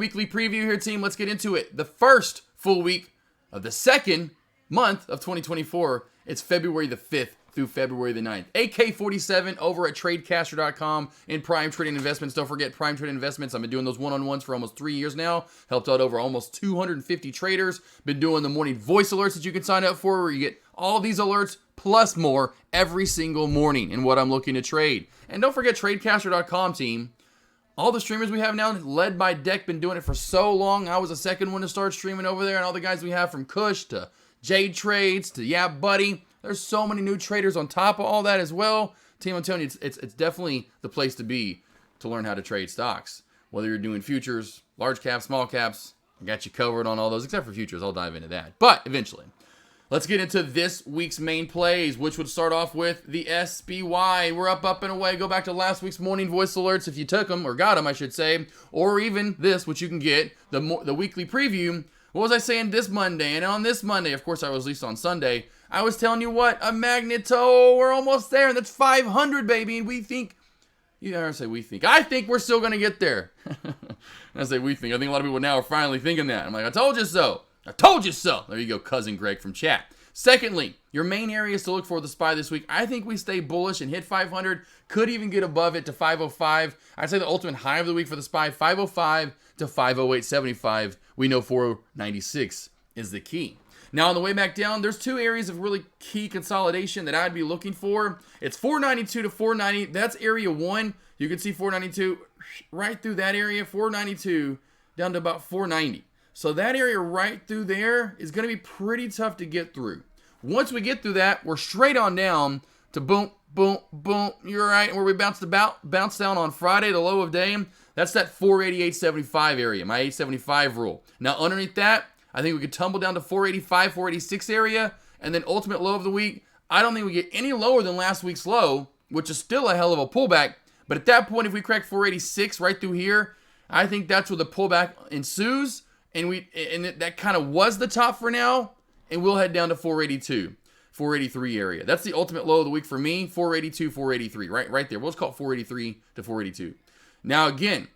weekly preview here, team. Let's get into it. The first full week of the second month of 2024. It's February the 5th through February the 9th. AK47 over at tradecaster.com in Prime Trading Investments. Don't forget Prime Trading Investments. I've been doing those one-on-ones for almost 3 years now. Helped out over almost 250 traders. Been doing the morning voice alerts that you can sign up for where you get all these alerts plus more every single morning in what I'm looking to trade. And don't forget tradecaster.com, team. All the streamers we have now, led by Deck, been doing it for so long. I was the second one to start streaming over there, and all the guys we have from Kush to Jade Trades to Yeah Buddy. There's so many new traders on top of all that as well. Team, I'm telling you, it's definitely the place to be to learn how to trade stocks. Whether you're doing futures, large caps, small caps, I got you covered on all those, except for futures. I'll dive into that. But eventually, let's get into this week's main plays, which would start off with the SPY. We're up and away. Go back to last week's morning voice alerts if you took them, or got them, I should say, or even this, which you can get, the weekly preview. What was I saying this Monday? And on this Monday, of course, I was released on Sunday. I was telling you what, a magneto, we're almost there, and that's 500, baby, and we think, you never say we think, I think we're still going to get there. I say we think, I think a lot of people now are finally thinking that. I'm like, I told you so. I told you so. There you go, cousin Greg from chat. Secondly, your main areas to look for the SPY this week. I think we stay bullish and hit 500. Could even get above it to 505. I'd say the ultimate high of the week for the SPY, 505 to 508.75. We know 496 is the key. Now, on the way back down, there's two areas of really key consolidation that I'd be looking for. It's 492 to 490. That's area one. You can see 492 right through that area, 492 down to about 490. So that area right through there is going to be pretty tough to get through. Once we get through that, we're straight on down to boom, boom, boom. You're right. Where we bounced down on Friday, the low of day. That's that 488.75 area, my 875 rule. Now, underneath that, I think we could tumble down to 485, 486 area. And then ultimate low of the week, I don't think we get any lower than last week's low, which is still a hell of a pullback. But at that point, if we crack 486 right through here, I think that's where the pullback ensues. And that kind of was the top for now. And we'll head down to 482, 483 area. That's the ultimate low of the week for me, 482, 483, right there. We'll just call it 483 to 482. Now, again,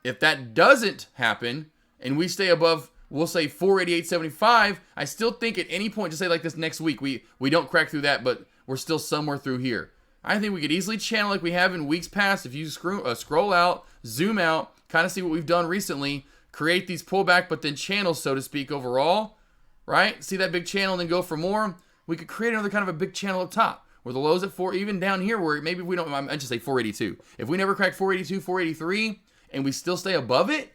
if that doesn't happen and we stay above, we'll say 488.75, I still think at any point, just say like this next week, we don't crack through that, but we're still somewhere through here. I think we could easily channel like we have in weeks past. If you scroll out, zoom out, kind of see what we've done recently, create these pullback, but then channels, so to speak, overall, right? See that big channel and then go for more. We could create another kind of a big channel up top where the lows at 4, even down here where maybe we don't, I just say 482. If we never crack 482, 483, and we still stay above it,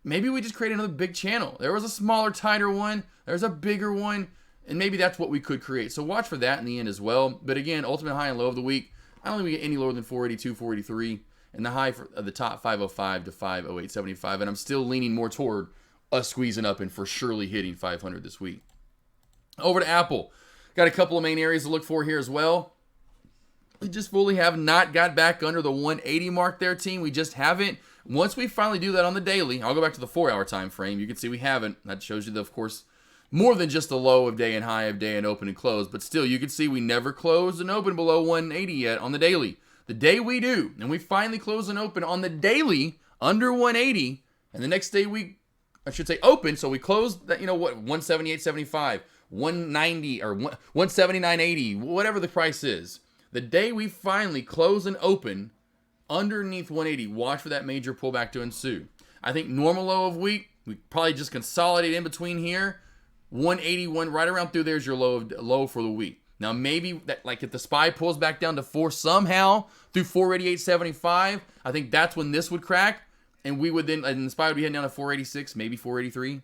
maybe we just create another big channel. There was a smaller, tighter one. There's a bigger one. And maybe that's what we could create. So watch for that in the end as well. But again, ultimate high and low of the week, I don't think we get any lower than 482, 483. And the high for the top, 505 to 508.75. And I'm still leaning more toward us squeezing up and for surely hitting 500 this week. Over to Apple. Got a couple of main areas to look for here as well. We just fully have not got back under the 180 mark there, team. We just haven't. Once we finally do that on the daily, I'll go back to the 4-hour time frame. You can see we haven't. That shows you, of course, more than just the low of day and high of day and open and close. But still, you can see we never closed and open below 180 yet on the daily. The day we do, and we finally close and open on the daily under 180, and the next day I should say open, so we closed that, 178.75, 190 or 179.80, whatever the price is. The day we finally close and open underneath 180, watch for that major pullback to ensue. I think normal low of week, we probably just consolidate in between here. 181 right around through there's your low for the week. Now maybe that, like if the SPY pulls back down to 4 somehow through 488.75, I think that's when this would crack, and we would then, and the SPY would be heading down to 486, maybe 483.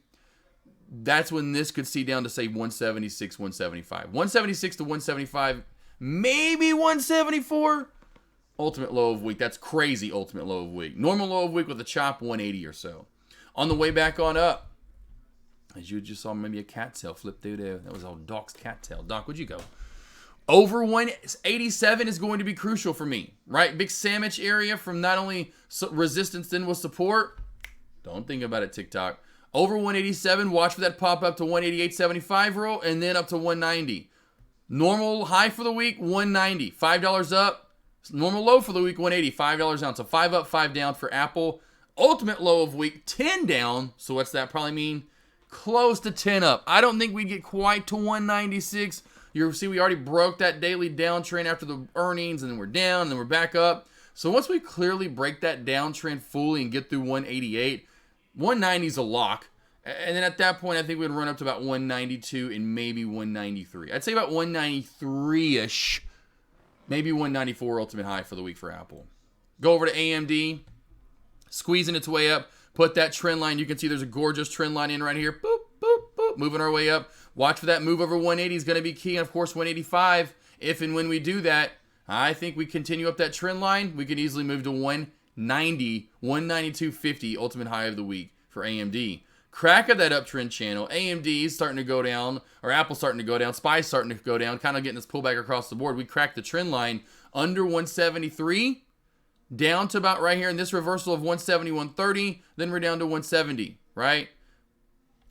That's when this could see down to say 176, 175. 176 to 175, maybe 174. Ultimate low of week. That's crazy ultimate low of week. Normal low of week with a chop 180 or so. On the way back on up, as you just saw maybe a cattail flip through there. That was all Doc's cattail. Doc, where'd you go? Over 187 is going to be crucial for me, right? Big sandwich area from not only resistance then with support. Don't think about it, TikTok. Over 187, watch for that pop up to 188.75 roll and then up to 190. Normal high for the week, 190. $5 up. Normal low for the week, 180. $5 down. So 5 up, 5 down for Apple. Ultimate low of week, 10 down. So what's that probably mean? Close to 10 up. I don't think we'd get quite to 196. You see, we already broke that daily downtrend after the earnings, and then we're down, and then we're back up. So once we clearly break that downtrend fully and get through 188, 190 is a lock. And then at that point, I think we'd run up to about 192 and maybe 193. I'd say about 193-ish. Maybe 194 ultimate high for the week for Apple. Go over to AMD. Squeezing its way up. Put that trend line. You can see there's a gorgeous trend line in right here. Boop, boop, boop. Moving our way up. Watch for that move over 180 is going to be key. And, of course, 185. If and when we do that, I think we continue up that trend line. We could easily move to 190, 192.50 ultimate high of the week for AMD. Crack of that uptrend channel. AMD is starting to go down, or Apple's starting to go down. SPY's starting to go down, kind of getting this pullback across the board. We cracked the trend line under 173, down to about right here in this reversal of 170, 130. Then we're down to 170, right?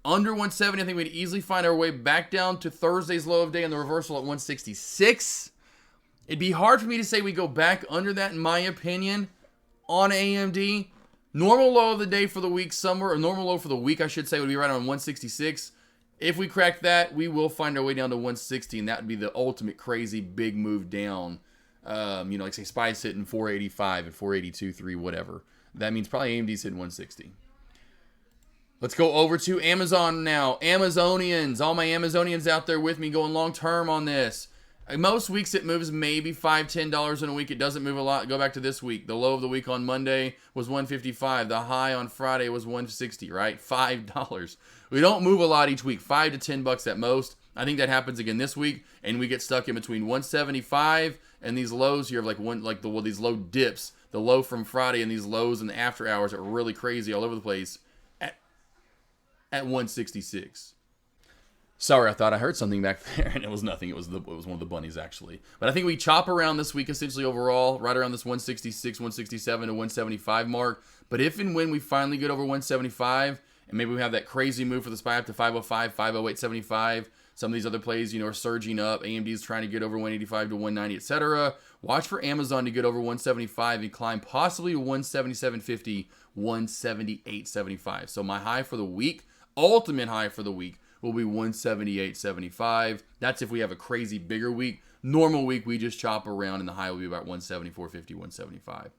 Under 170, I think we'd easily find our way back down to Thursday's low of day and the reversal at 166. It'd be hard for me to say we go back under that, in my opinion, on AMD. Normal low of the day for the week somewhere, or normal low for the week, I should say, would be right on 166. If we crack that, we will find our way down to 160, and that would be the ultimate crazy big move down. Like say SPY's hitting 485 and 482, 3, whatever. That means probably AMD's hitting 160. Let's go over to Amazon now. Amazonians, all my Amazonians out there with me going long term on this. Most weeks it moves maybe $5, $10 in a week. It doesn't move a lot. Go back to this week. The low of the week on Monday was $155. The high on Friday was $160, right? $5. We don't move a lot each week. $5 to $10 at most. I think that happens again this week, and we get stuck in between 175 and these lows here of these low dips. The low from Friday and these lows in the after hours are really crazy all over the place at 166. Sorry, I thought I heard something back there, and it was nothing. It was one of the bunnies, actually. But I think we chop around this week, essentially overall, right around this 166, 167 to 175 mark. But if and when we finally get over 175, and maybe we have that crazy move for the SPY up to 505, 508.75, some of these other plays, are surging up. AMD is trying to get over 185 to 190, etc. Watch for Amazon to get over 175 and climb possibly to 177.50, 178.75. So my high for the week, ultimate high for the week, will be 178.75. That's if we have a crazy bigger week. Normal week, we just chop around, and the high will be about 174.50, 175.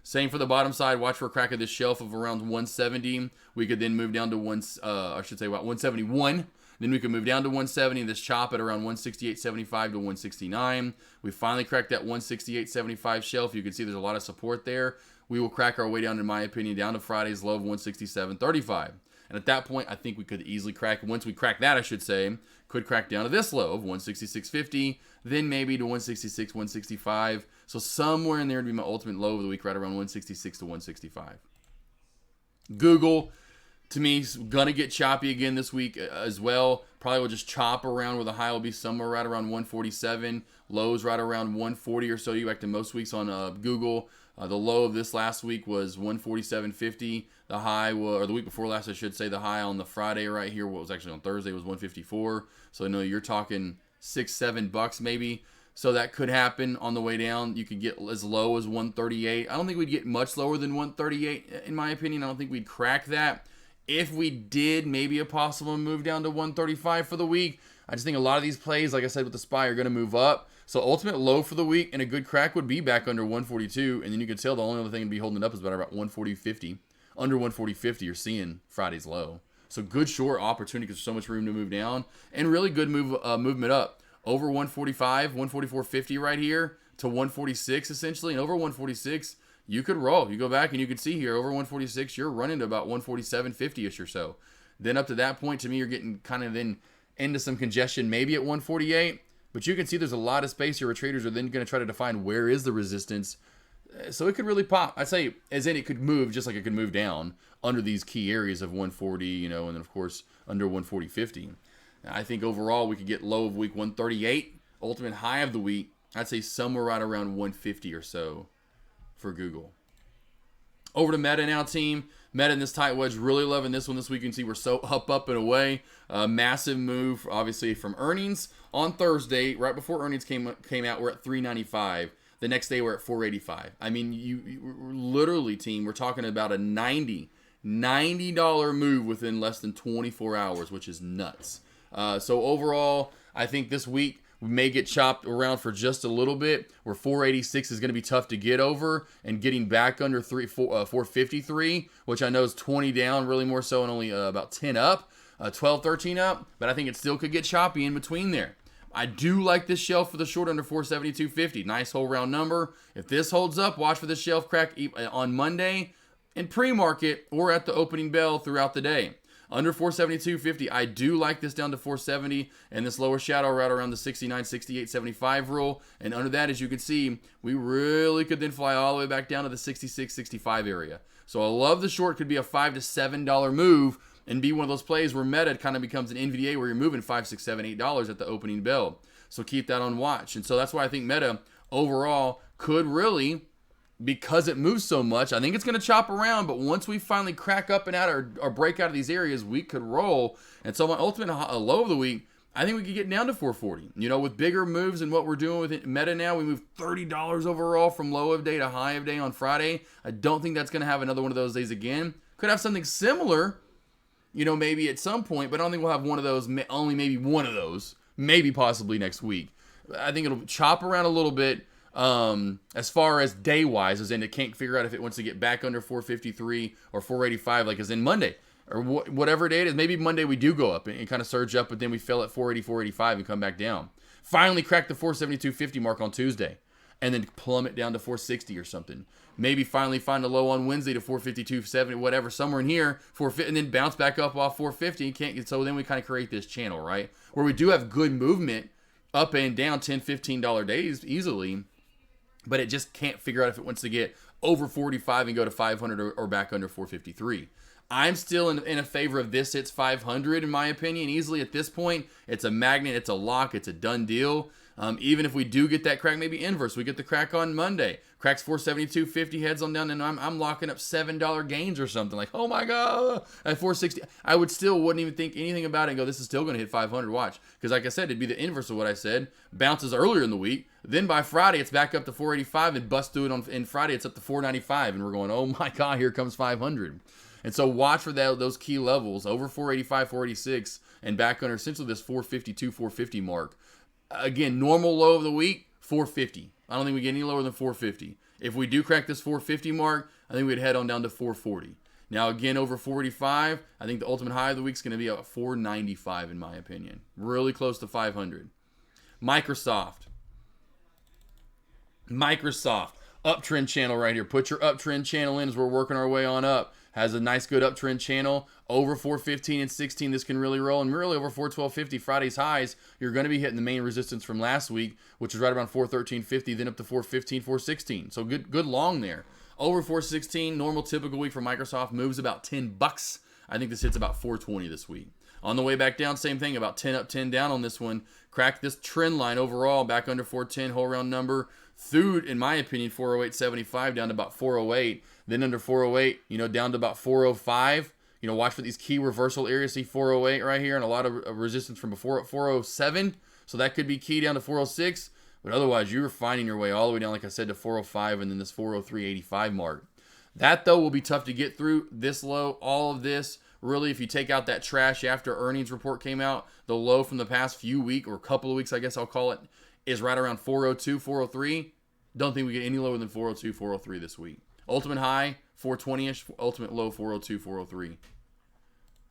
Same for the bottom side. Watch for a crack of this shelf of around 170. We could then move down to about 171. Then we could move down to 170. This chop at around 168.75 to 169. We finally cracked that 168.75 shelf. You can see there's a lot of support there. We will crack our way down, in my opinion, down to Friday's low of 167.35. And at that point, I think we could easily crack, once we crack that, I should say, could crack down to this low of 166.50, then maybe to 166, 165. So somewhere in there would be my ultimate low of the week, right around 166 to 165. Google, to me, is going to get choppy again this week as well. Probably will just chop around where the high will be somewhere right around 147. Lows right around 140 or so. You back to most weeks on Google. The low of this last week was 147.50. The high, or the week before last, I should say, the high on the Friday right here, what was actually on Thursday, was 154. So I know you're talking $6-7 maybe. So that could happen on the way down. You could get as low as 138. I don't think we'd get much lower than 138, in my opinion. I don't think we'd crack that. If we did, maybe a possible move down to 135 for the week. I just think a lot of these plays, like I said with the SPY, are going to move up. So ultimate low for the week and a good crack would be back under 142. And then you can tell the only other thing to be holding it up is about 140.50. Under 140.50, you're seeing Friday's low. So good short opportunity because there's so much room to move down. And really good movement up. Over 145, 144.50 right here to 146 essentially. And over 146, you could roll. You go back and you can see here, over 146, you're running to about 147.50-ish or so. Then up to that point, to me, you're getting kind of then into some congestion, maybe at 148. But you can see there's a lot of space here where traders are then going to try to define where is the resistance. So it could really pop. I'd say, as in it could move just like it could move down under these key areas of 140, and then, of course, under 140.50. I think overall we could get low of week 138, ultimate high of the week, I'd say somewhere right around 150 or so for Google. Over to Meta now, team. Meta in this tight wedge, really loving this one this week. You can see we're so up and away. Massive move, obviously, from earnings on Thursday. Right before earnings came out, we're at $3.95. The next day we're at 485. I mean, you literally, team, we're talking about a $90 move within less than 24 hours, which is nuts. So overall, I think this week we may get chopped around for just a little bit, where 486 is going to be tough to get over, and getting back under 453, which I know is 20 down, really more so, and only about 10 up, 12, 13 up, but I think it still could get choppy in between there. I do like this shelf for the short under 472.50. Nice whole round number. If this holds up, watch for the shelf crack on Monday in pre-market or at the opening bell throughout the day. Under 472.50, I do like this down to 470 and this lower shadow right around the 69, 68, 75 rule. And under that, as you can see, we really could then fly all the way back down to the 66, 65 area. So I love the short could be a $5 to $7 move and be one of those plays where Meta kind of becomes an NVDA where you're moving $5, $6, $7, $8 at the opening bell. So keep that on watch. And so that's why I think Meta overall could really, because it moves so much, I think it's going to chop around, but once we finally crack up and out or break out of these areas, we could roll. And so my ultimate low of the week, I think we could get down to 440. You know, with bigger moves and what we're doing with Meta now, we moved $30 overall from low of day to high of day on Friday. I don't think that's going to have another one of those days again. Could have something similar, you know, maybe at some point, but I don't think we'll have one of those, only maybe one of those, maybe possibly next week. I think it'll chop around a little bit. As far as day wise, as in it can't figure out if it wants to get back under 453 or 485, like as in Monday or whatever day it is. Maybe Monday we do go up and kind of surge up, but then we fell at 480, 485 and come back down. Finally crack the 472.50 mark on Tuesday and then plummet down to 460 or something. Maybe finally find a low on Wednesday to 452.70, whatever, somewhere in here, 450, and then bounce back up off 450. Can't get, so then we kind of create this channel, right? Where we do have good movement up and down $10, $15 days easily, but it just can't figure out if it wants to get over 45 and go to 500 or back under 453. I'm still in a favor of this hits 500 in my opinion easily at this point. It's a magnet, it's a lock, it's a done deal. Even if we do get that crack, maybe inverse, we get the crack on Monday. Cracks 472.50, heads on down, and I'm locking up $7 gains or something. Like, oh my God, at 460. I wouldn't even think anything about it and go, this is still going to hit 500, watch. Because like I said, it'd be the inverse of what I said. Bounces earlier in the week. Then by Friday, it's back up to 485 and busts through it in Friday, it's up to 495. And we're going, oh my God, here comes 500. And so watch for those key levels, over 485, 486, and back under essentially this 452, 450 mark. Again, normal low of the week, 450. I don't think we get any lower than 450. If we do crack this 450 mark, I think we'd head on down to 440. Now, again, over 485, I think the ultimate high of the week is going to be at 495 in my opinion. Really close to 500. Microsoft. Uptrend channel right here. Put your uptrend channel in as we're working our way on up. Has a nice good uptrend channel. Over 415 and 16, this can really roll. And really over 412.50, Friday's highs, you're going to be hitting the main resistance from last week, which is right around 413.50, then up to 415, 416. So good long there. Over 416, normal typical week for Microsoft, moves about $10. I think this hits about 420 this week. On the way back down, same thing, about 10 up, 10 down on this one. Cracked this trend line overall, back under 410, whole round number. Through, in my opinion, 408.75 down to about 408. Then under 408, down to about 405. Watch for these key reversal areas. See 408 right here and a lot of resistance from before at 407. So that could be key down to 406. But otherwise, you're finding your way all the way down, like I said, to 405 and then this 403.85 mark. That, though, will be tough to get through. This low, all of this, really, if you take out that trash after earnings report came out, the low from the past few weeks or couple of weeks, I guess I'll call it, is right around 402, 403. Don't think we get any lower than 402, 403 this week. Ultimate high, 420-ish. Ultimate low, 402, 403.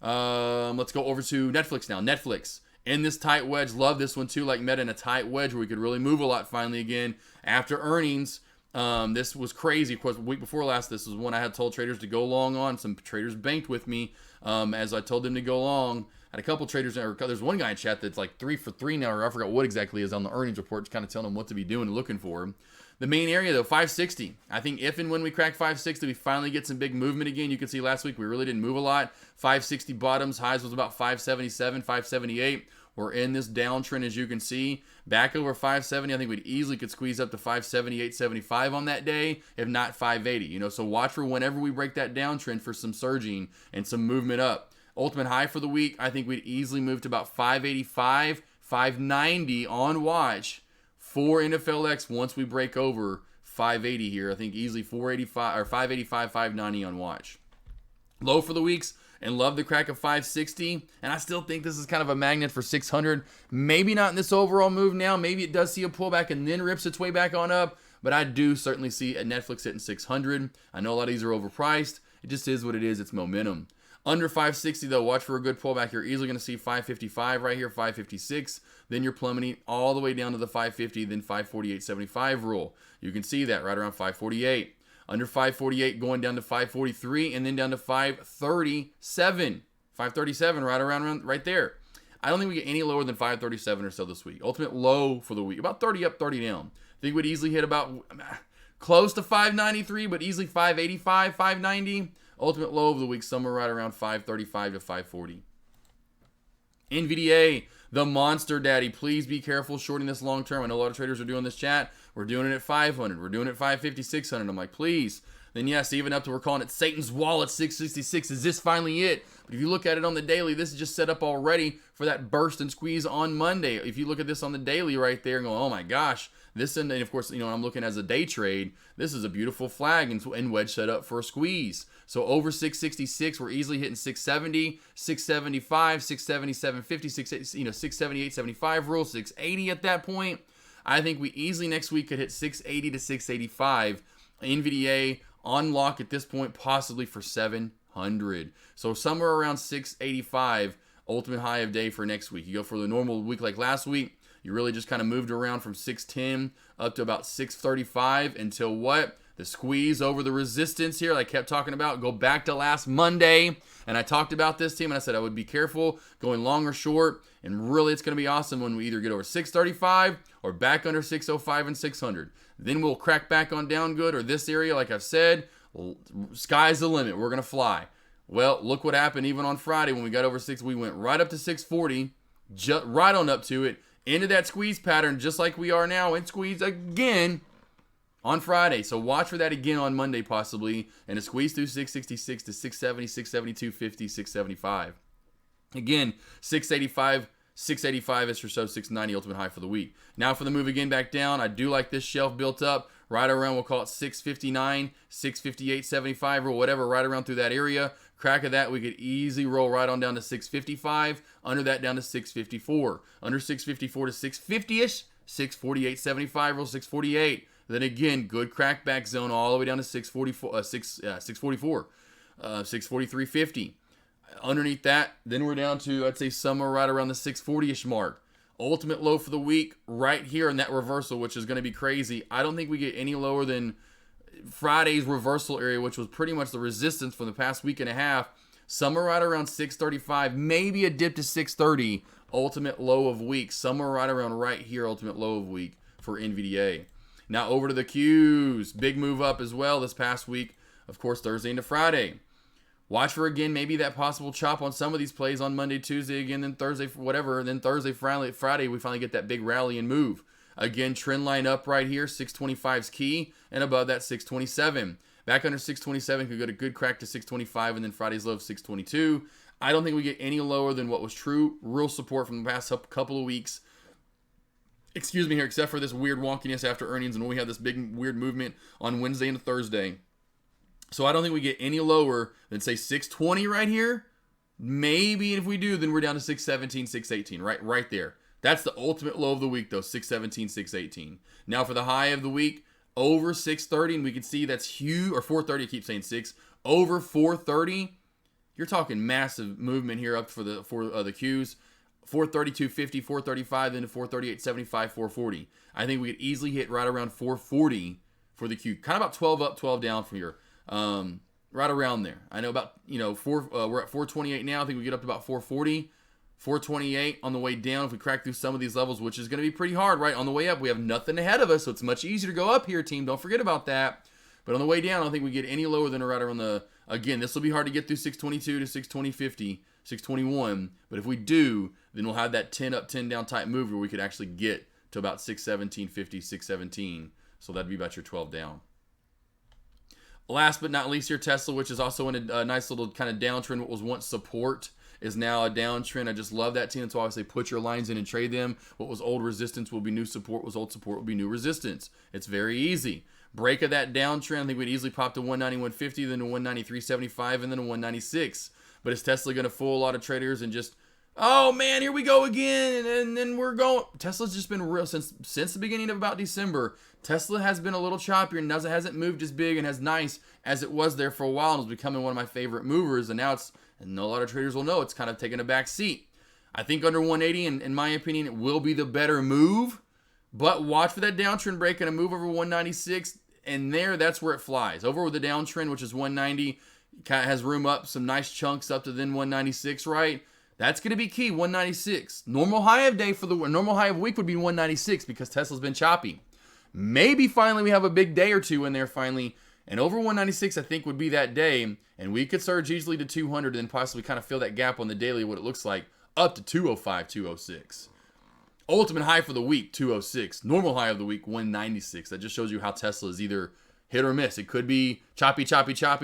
Let's go over to Netflix now. Netflix in this tight wedge. Love this one too, like Meta in a tight wedge where we could really move a lot finally again after earnings. This was crazy. Of course, the week before last, this was one I had told traders to go long on. Some traders banked with me as I told them to go long. I had a couple traders, there's one guy in chat that's like 3 for 3 now, or I forgot what exactly is on the earnings report, just kind of telling them what to be doing and looking for. The main area, though, 560. I think if and when we crack 560, we finally get some big movement again. You can see last week we really didn't move a lot. 560 bottoms, highs was about 577, 578. We're in this downtrend, as you can see. Back over 570, I think we'd easily could squeeze up to 578, 75 on that day, if not 580. So watch for whenever we break that downtrend for some surging and some movement up. Ultimate high for the week, I think we'd easily move to about 585, 590 on watch. for NFLX, once we break over 580 here, I think easily 485 or 585, 590 on watch. Low for the weeks, and love the crack of 560, and I still think this is kind of a magnet for 600. Maybe not in this overall move now. Maybe it does see a pullback and then rips its way back on up, but I do certainly see a Netflix hitting 600. I know a lot of these are overpriced. It just is what it is. It's momentum. Under 560, though, watch for a good pullback. You're easily going to see 555 right here, 556. Then you're plummeting all the way down to the 550, then 548.75 rule. You can see that right around 548. Under 548, going down to 543, and then down to 537. 537, right there. I don't think we get any lower than 537 or so this week. Ultimate low for the week, about 30 up, 30 down. I think we'd easily hit about close to 593, but easily 585, 590. Ultimate low of the week, somewhere right around 535 to 540. NVDA, the monster daddy. Please be careful shorting this long term. I know a lot of traders are doing this chat. We're doing it at 500. We're doing it at 550, 600. I'm like, please. Then yes, even up to we're calling it Satan's Wall at 666. Is this finally it? But if you look at it on the daily, this is just set up already for that burst and squeeze on Monday. If you look at this on the daily right there and go, oh my gosh, this, and of course, I'm looking as a day trade. This is a beautiful flag and wedge set up for a squeeze. So over 666, we're easily hitting 670, 675, 670, 750, 678, 75 rule, 680 at that point. I think we easily next week could hit 680 to 685. NVDA on lock at this point, possibly for 700. So somewhere around 685, ultimate high of day for next week. You go for the normal week like last week. You really just kind of moved around from 610 up to about 635 until what? The squeeze over the resistance here, like I kept talking about. Go back to last Monday, and I talked about this team, and I said I would be careful going long or short, and really it's going to be awesome when we either get over 635 or back under 605 and 600. Then we'll crack back on down good, or this area, like I've said, sky's the limit. We're going to fly. Well, look what happened even on Friday when we got over 6. We went right up to 640, right on up to it, into that squeeze pattern just like we are now, and squeeze again on Friday. So watch for that again on Monday possibly, and a squeeze through 666 to 670, 672, 50, 675. Again, 685 is or so, 690 ultimate high for the week. Now for the move again back down, I do like this shelf built up right around, we'll call it 659, 658.75 or whatever, right around through that area. Crack of that, we could easily roll right on down to 655. Under that, down to 654. Under 654 to 650-ish, 648.75 roll, 648. Then again, good crackback zone all the way down to 644, 643.50. Underneath that, then we're down to, I'd say, somewhere right around the 640-ish mark. Ultimate low for the week right here in that reversal, which is going to be crazy. I don't think we get any lower than Friday's reversal area, which was pretty much the resistance for the past week and a half. Somewhere right around 635, maybe a dip to 630. Ultimate low of week, somewhere right around right here, ultimate low of week for NVDA. Now over to the Qs. Big move up as well this past week. Of course, Thursday into Friday. Watch for, again, maybe that possible chop on some of these plays on Monday, Tuesday, again, then Thursday, whatever. And then Thursday, Friday, we finally get that big rally and move. Again, trend line up right here. 625's key. And above that, 627. Back under 627 could go to good crack to 625. And then Friday's low of 622. I don't think we get any lower than what was true. Real support from the past couple of weeks. Excuse me here, except for this weird wonkiness after earnings. And when we had this big weird movement on Wednesday and Thursday. So I don't think we get any lower than, say, 620 right here. Maybe if we do, then we're down to 617, 618, right there. That's the ultimate low of the week, though, 617, 618. Now for the high of the week, over 630, and we can see that's huge, or 430, I keep saying 6. Over 430, you're talking massive movement here up for the Qs. 432.50, 435, then to 438.75, 440. I think we could easily hit right around 440 for the Q. Kind of about 12 up, 12 down from here. Right around there. I know about, we're at 428 now. I think we get up to about 440, 428 on the way down if we crack through some of these levels, which is going to be pretty hard, right? On the way up, we have nothing ahead of us, so it's much easier to go up here, team. Don't forget about that. But on the way down, I don't think we get any lower than right around the, again, this will be hard to get through 622 to 620.50, 621. But if we do, then we'll have that 10 up, 10 down type move where we could actually get to about 617.50, 617. So that'd be about your 12 down. Last but not least here, Tesla, which is also in a nice little kind of downtrend, what was once support, is now a downtrend. I just love that team. That's why I say put your lines in and trade them. What was old resistance will be new support. What was old support will be new resistance. It's very easy. Break of that downtrend, I think we'd easily pop to 190.150, then to 193.75, and then to 196. But is Tesla going to fool a lot of traders and just, oh man, here we go again, and then we're going? Tesla's just been real since the beginning of about December. Tesla has been a little choppier and hasn't moved as big and as nice as it was there for a while, and is becoming one of my favorite movers. And now and a lot of traders will know it's kind of taking a back seat. I think under 180, in my opinion, it will be the better move. But watch for that downtrend break and a move over 196. And that's where it flies. Over with the downtrend, which is 190, kind of has room up, some nice chunks up to then 196, right? That's going to be key, 196. Normal high of week would be 196 because Tesla's been choppy. Maybe finally we have a big day or two in there finally. And over 196, I think, would be that day. And we could surge easily to 200 and then possibly kind of fill that gap on the daily, what it looks like, up to 205, 206. Ultimate high for the week, 206. Normal high of the week, 196. That just shows you how Tesla is either hit or miss. It could be choppy,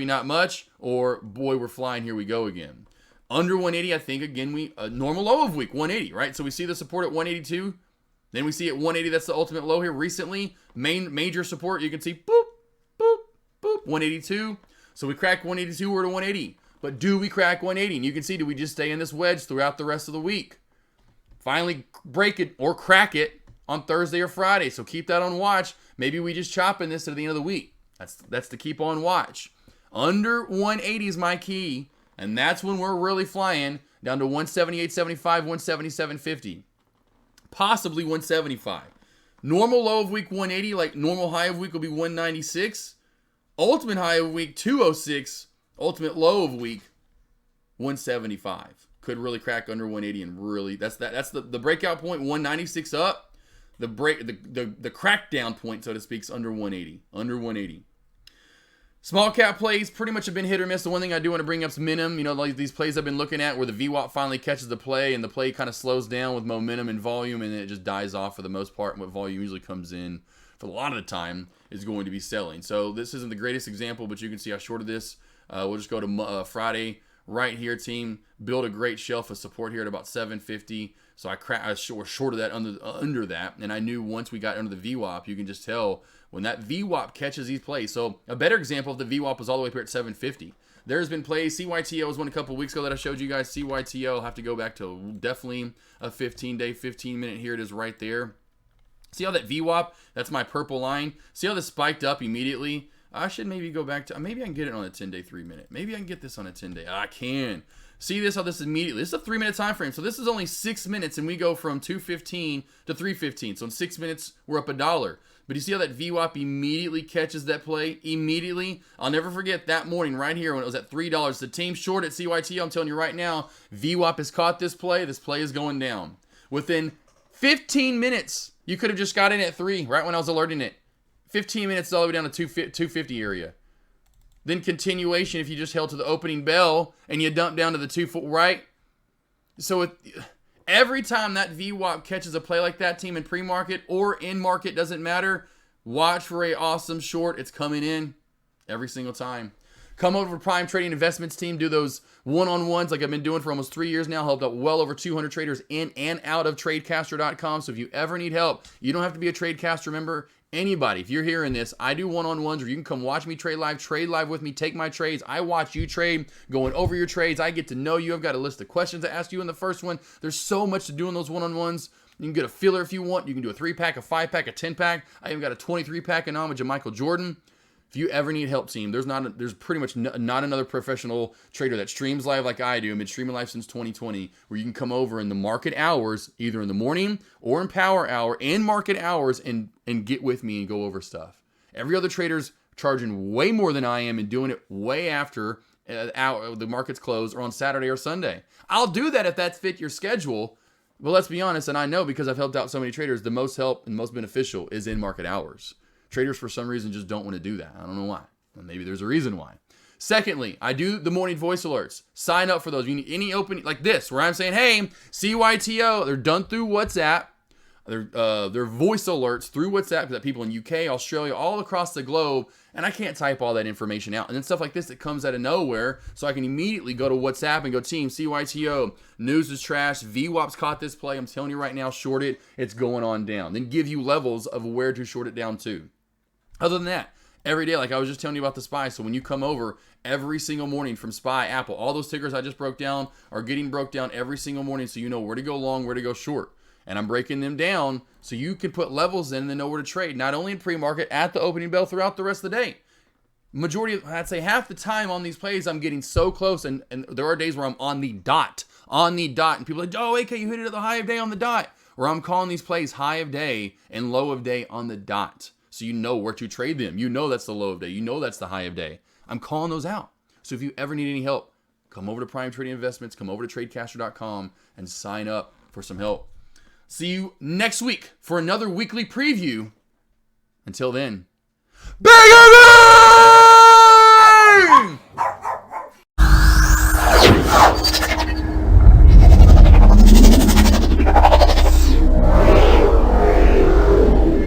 not much, or boy, we're flying, here we go again. Under 180, I think, again, a normal low of week, 180, right? So we see the support at 182. Then we see at 180, that's the ultimate low here. Recently, major support, you can see, boop, boop, boop, 182. So we crack 182, we're to 180. But do we crack 180? And you can see, do we just stay in this wedge throughout the rest of the week? Finally break it or crack it on Thursday or Friday. So keep that on watch. Maybe we just chop in this at the end of the week. That's to keep on watch. Under 180 is my key. And that's when we're really flying down to 178.75, 177.50. Possibly 175. Normal low of week 180, like normal high of week will be 196. Ultimate high of week 206. Ultimate low of week 175. Could really crack under 180 and really that's the breakout point, 196 up. The crackdown point, so to speak, is under 180. Under 180. Small cap plays pretty much have been hit or miss. The one thing I do want to bring up is Minim. Like these plays I've been looking at where the VWAP finally catches the play and the play kind of slows down with momentum and volume and then it just dies off for the most part. And what volume usually comes in for a lot of the time is going to be selling. So this isn't the greatest example, but you can see I shorted this. We'll just go to Friday right here, team. Build a great shelf of support here at about 750. So I shorted that under that. And I knew once we got under the VWAP, you can just tell when that VWAP catches these plays. So a better example of the VWAP was all the way up here at 750. There's been plays. CYTO was one a couple weeks ago that I showed you guys. CYTO, I'll have to go back to definitely a 15-day, 15-minute. Here it is right there. See how that VWAP, that's my purple line. See how this spiked up immediately? I should maybe go back to, maybe I can get it on a 10-day, 3-minute. Maybe I can get this on a 10-day. I can. See this, how this immediately, this is a 3-minute time frame. So this is only 6 minutes and we go from 215 to 315. So in 6 minutes, we're up $1. But you see how that VWAP immediately catches that play? Immediately. I'll never forget that morning right here when it was at $3. The team short at CYT, I'm telling you right now, VWAP has caught this play. This play is going down. Within 15 minutes, you could have just got in at 3 right when I was alerting it. 15 minutes all the way down to 250 area. Then continuation if you just held to the opening bell and you dump down to the 2 right? So every time that VWAP catches a play like that, team in pre-market or in market, doesn't matter. Watch for a awesome short. It's coming in every single time. Come over to Prime Trading Investments team. Do those one-on-ones like I've been doing for almost 3 years now. Helped out well over 200 traders in and out of TradeCaster.com. So if you ever need help, you don't have to be a TradeCaster member. Anybody, if you're hearing this, I do one-on-ones where you can come watch me trade live with me, take my trades. I watch you trade, going over your trades. I get to know you. I've got a list of questions to ask you in the first one. There's so much to do in those one-on-ones. You can get a filler if you want. You can do a 3-pack, a 5-pack, a 10-pack. I even got a 23-pack in homage of Michael Jordan. If you ever need help, team, there's pretty much not another professional trader that streams live like I do. I've been streaming live since 2020, where you can come over in the market hours, either in the morning or in power hour and market hours, and get with me and go over stuff. Every other trader's charging way more than I am and doing it way after the market's closed or on Saturday or Sunday. I'll do that if that's fit your schedule. But let's be honest, and I know because I've helped out so many traders, the most help and most beneficial is in market hours. Traders, for some reason, just don't want to do that. I don't know why. Well, maybe there's a reason why. Secondly, I do the morning voice alerts. Sign up for those. If you need any opening like this, where I'm saying, hey, CYTO, they're done through WhatsApp. their voice alerts through WhatsApp that people in UK, Australia, all across the globe, and I can't type all that information out. And then stuff like this that comes out of nowhere, so I can immediately go to WhatsApp and go, team, CYTO, news is trash, VWAP's caught this play, I'm telling you right now, short it, it's going on down. Then give you levels of where to short it down to. Other than that, every day, like I was just telling you about the SPY, so when you come over every single morning from SPY, Apple, all those tickers I just broke down are getting broke down every single morning so you know where to go long, where to go short. And I'm breaking them down so you can put levels in and then know where to trade, not only in pre-market, at the opening bell throughout the rest of the day. Majority of, I'd say half the time on these plays, I'm getting so close, and there are days where I'm on the dot, and people are like, oh, AK, you hit it at the high of day on the dot, where I'm calling these plays high of day and low of day on the dot. So you know where to trade them. You know that's the low of day. You know that's the high of day. I'm calling those out. So if you ever need any help, come over to Prime Trading Investments, come over to tradecaster.com and sign up for some help. See you next week for another weekly preview. Until then, bang!